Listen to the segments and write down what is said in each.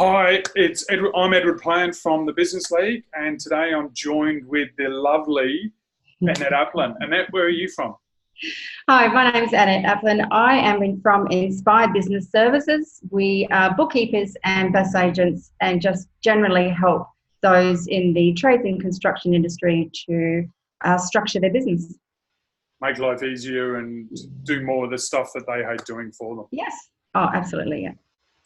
Hi, it's Edward. I'm Edward Plant from the Business League, and today I'm joined with the lovely Annette. Annette, where are you from? Hi, my name is Annette Applin. I am from Inspired Business Services. We are bookkeepers and bus agents and just generally help those in the trades and construction industry to structure their business. Make life easier and do more of the stuff that they hate doing for them. Yes. Oh, absolutely, yeah.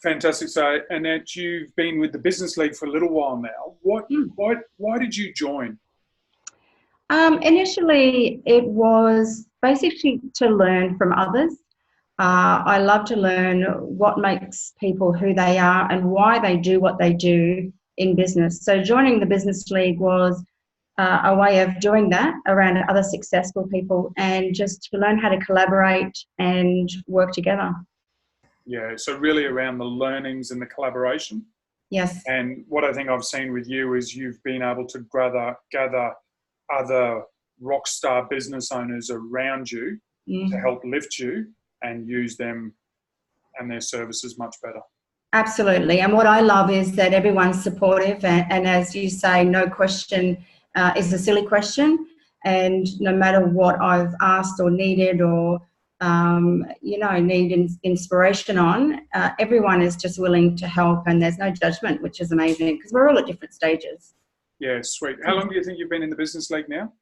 Fantastic. So, Annette, you've been with the Business League for a little while now. Why did you join? Initially, it was basically to learn from others. I love to learn what makes people who they are and why they do what they do in business. So joining the Business League was a way of doing that around other successful people and just to learn how to collaborate and work together. Yeah, so really around the learnings and the collaboration. Yes. And what I think I've seen with you is you've been able to gather other rock star business owners around you to help lift you and use them and their services much better. Absolutely. And what I love is that everyone's supportive and as you say, no question is a silly question. And no matter what I've asked or needed or, need inspiration on, everyone is just willing to help and there's no judgment, which is amazing because we're all at different stages. Yeah, sweet. How long do you think you've been in the Business League now?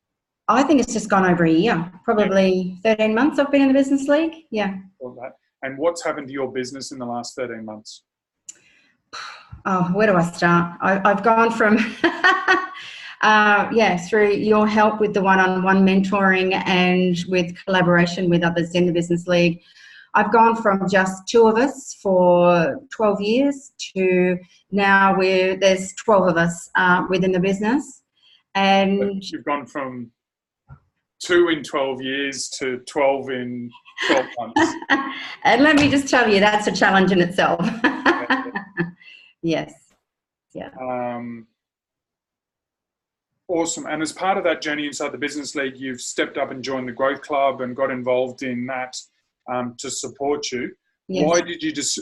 I think it's just gone over a year, probably 13 months I've been in the Business League. Yeah. All that. And what's happened to your business in the last 13 months? Oh, where do I start? I've gone from, through your help with the one-on-one mentoring and with collaboration with others in the Business League. I've gone from just two of us for 12 years to now there's 12 of us within the business. And you've gone from 2 in 12 years to 12 in 12 months. And let me just tell you, that's a challenge in itself. Yes. Yeah. Awesome. And as part of that journey inside the Business League, you've stepped up and joined the Growth Club and got involved in that to support you. Yes.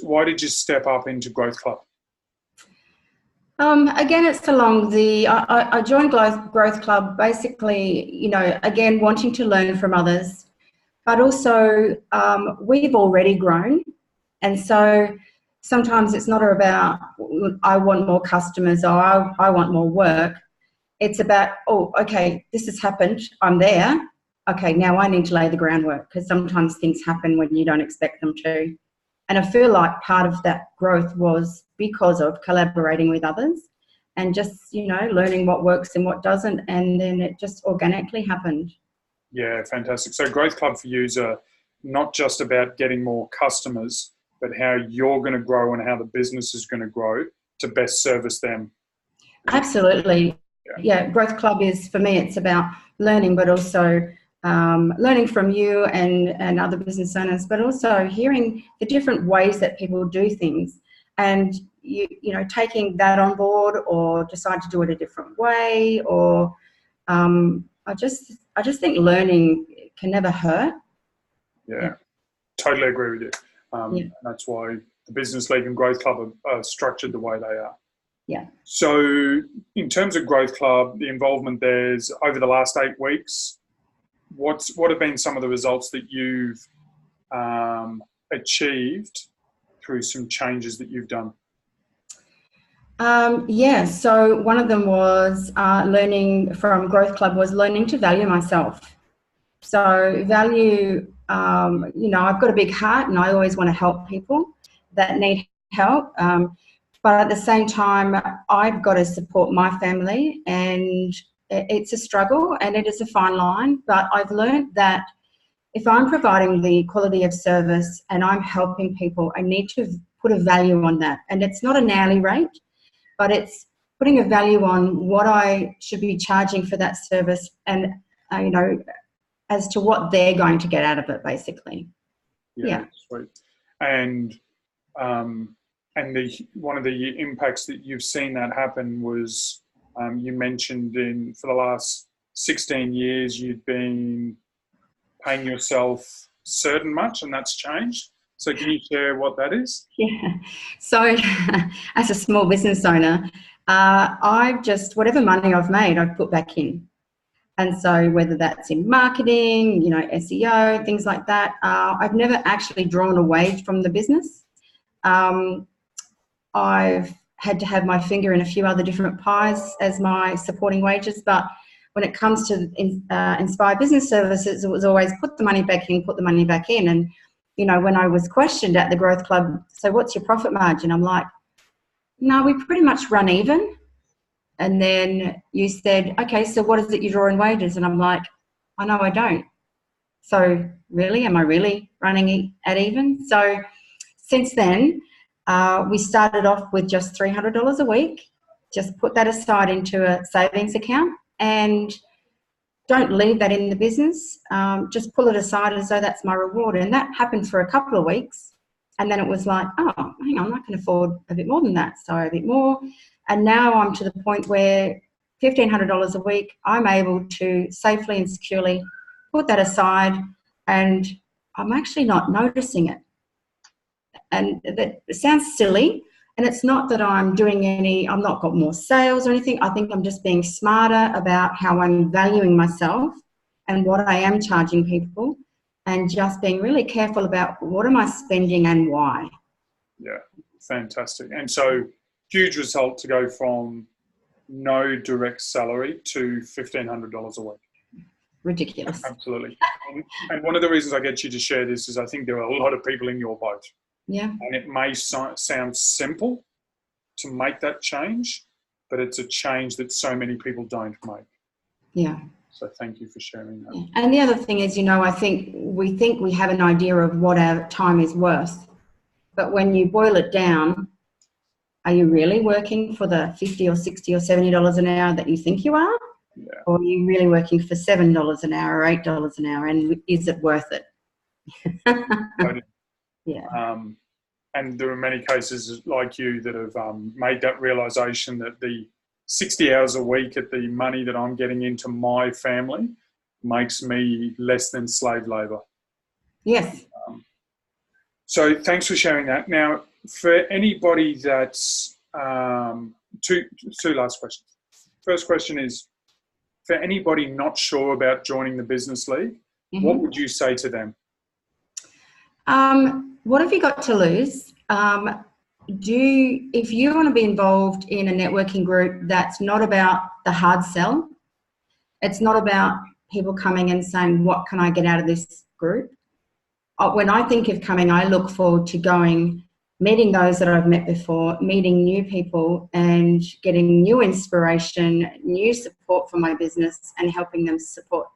Why did you step up into Growth Club? Again, it's along I joined Growth Club basically, again, wanting to learn from others, but also we've already grown. And so sometimes it's not about, I want more customers or I want more work. It's about, oh, okay, this has happened. I'm there. Okay, now I need to lay the groundwork because sometimes things happen when you don't expect them to. And I feel like part of that growth was because of collaborating with others and just, learning what works and what doesn't. And then it just organically happened. Yeah, fantastic. So Growth Club for you is not just about getting more customers, but how you're going to grow and how the business is going to grow to best service them. Absolutely. Yeah, Growth Club is, for me, it's about learning, but also learning from you and other business owners, but also hearing the different ways that people do things and, taking that on board or decide to do it a different way or I just think learning can never hurt. Yeah. Totally agree with you. That's why the Business League and Growth Club are structured the way they are. Yeah. So in terms of Growth Club, the involvement there's over the last 8 weeks, what have been some of the results that you've achieved through some changes that you've done? So one of them was learning from Growth Club was learning to value myself. So value, I've got a big heart and I always want to help people that need help. But at the same time, I've got to support my family and it's a struggle and it is a fine line. But I've learned that if I'm providing the quality of service and I'm helping people, I need to put a value on that. And it's not an hourly rate, but it's putting a value on what I should be charging for that service and, as to what they're going to get out of it, basically. Yeah. Sweet. And one of the impacts that you've seen that happen was you mentioned for the last 16 years you'd been paying yourself certain much and that's changed. So can you share what that is? Yeah. So as a small business owner, I've just, whatever money I've made, I've put back in. And so whether that's in marketing, you know, SEO, things like that, I've never actually drawn a wage from the business. I've had to have my finger in a few other different pies as my supporting wages. But when it comes to Inspire Business Services, it was always put the money back in, put the money back in. And, you know, when I was questioned at the Growth Club, so what's your profit margin? I'm like, no, we pretty much run even. And then you said, okay, so what is it you draw in wages? And I'm like, I know I don't. So really, am I really running at even? So since then, we started off with just $300 a week. Just put that aside into a savings account and don't leave that in the business. Just pull it aside as though that's my reward. And that happened for a couple of weeks. And then it was like, oh, hang on, I can afford a bit more than that. So a bit more. And now I'm to the point where $1,500 a week, I'm able to safely and securely put that aside, and I'm actually not noticing it. And that sounds silly. And it's not that I'm doing I'm not got more sales or anything. I think I'm just being smarter about how I'm valuing myself and what I am charging people, and just being really careful about what am I spending and why. Yeah, fantastic. And so huge result to go from no direct salary to $1,500 a week. Ridiculous. Absolutely. And one of the reasons I get you to share this is I think there are a lot of people in your boat. Yeah. And it may sound simple to make that change, but it's a change that so many people don't make. Yeah. So thank you for sharing that. Yeah. And the other thing is, you know, I think we have an idea of what our time is worth. But when you boil it down, are you really working for the $50 or $60 or $70 an hour that you think you are? Yeah. Or are you really working for $7 an hour or $8 an hour? And is it worth it? Yeah. And there are many cases like you that have made that realization that the 60 hours a week at the money that I'm getting into my family makes me less than slave labor. Yes. So thanks for sharing that. Now, for anybody that's two last questions. First question is, for anybody not sure about joining the Business League, what would you say to them? What have you got to lose? If you want to be involved in a networking group that's not about the hard sell, it's not about people coming and saying, what can I get out of this group? When I think of coming, I look forward to going, meeting those that I've met before, meeting new people and getting new inspiration, new support for my business and helping them support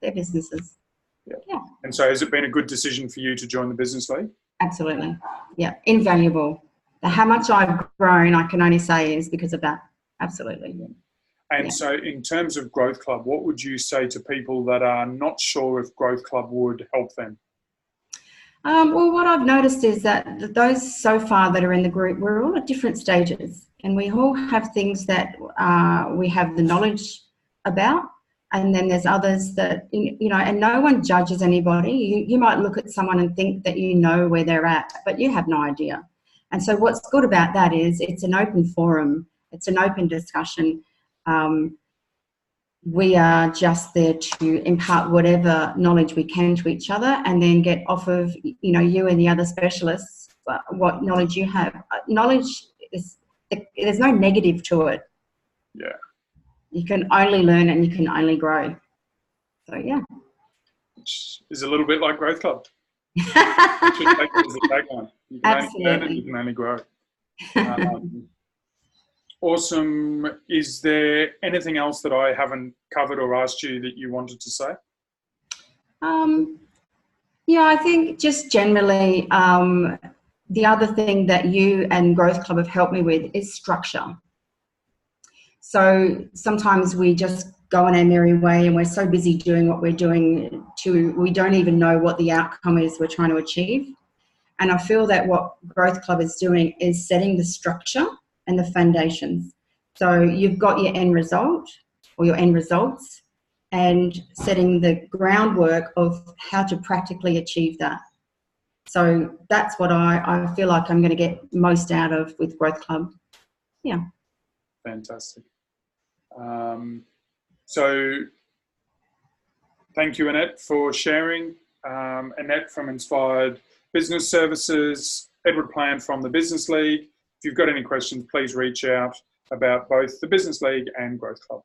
their businesses. Yeah. And so has it been a good decision for you to join the Business League? Absolutely. Yeah. Invaluable. How much I've grown, I can only say, is because of that. Absolutely. And so in terms of Growth Club, what would you say to people that are not sure if Growth Club would help them? Well, what I've noticed is that those so far that are in the group, we're all at different stages and we all have things that we have the knowledge about. And then there's others that, you know, and no one judges anybody. You might look at someone and think that you know where they're at, but you have no idea. And so what's good about that is it's an open forum. It's an open discussion. We are just there to impart whatever knowledge we can to each other and then get off of, you know, you and the other specialists, what knowledge you have. Knowledge is, there's no negative to it. Yeah. You can only learn and you can only grow. So, yeah. Which is a little bit like Growth Club. You should take it as a tagline. You can Absolutely. only learn and you can only grow. Awesome. Is there anything else that I haven't covered or asked you that you wanted to say? Yeah, I think just generally the other thing that you and Growth Club have helped me with is structure. So sometimes we just go on our merry way and we're so busy doing what we're doing we don't even know what the outcome is we're trying to achieve. And I feel that what Growth Club is doing is setting the structure and the foundations. So you've got your end result or your end results and setting the groundwork of how to practically achieve that. So that's what I feel like I'm going to get most out of with Growth Club. Yeah. Fantastic. So thank you, Annette, for sharing. Annette from Inspired Business Services, Edward Plant from the Business League. If you've got any questions, please reach out about both the Business League and Growth Club.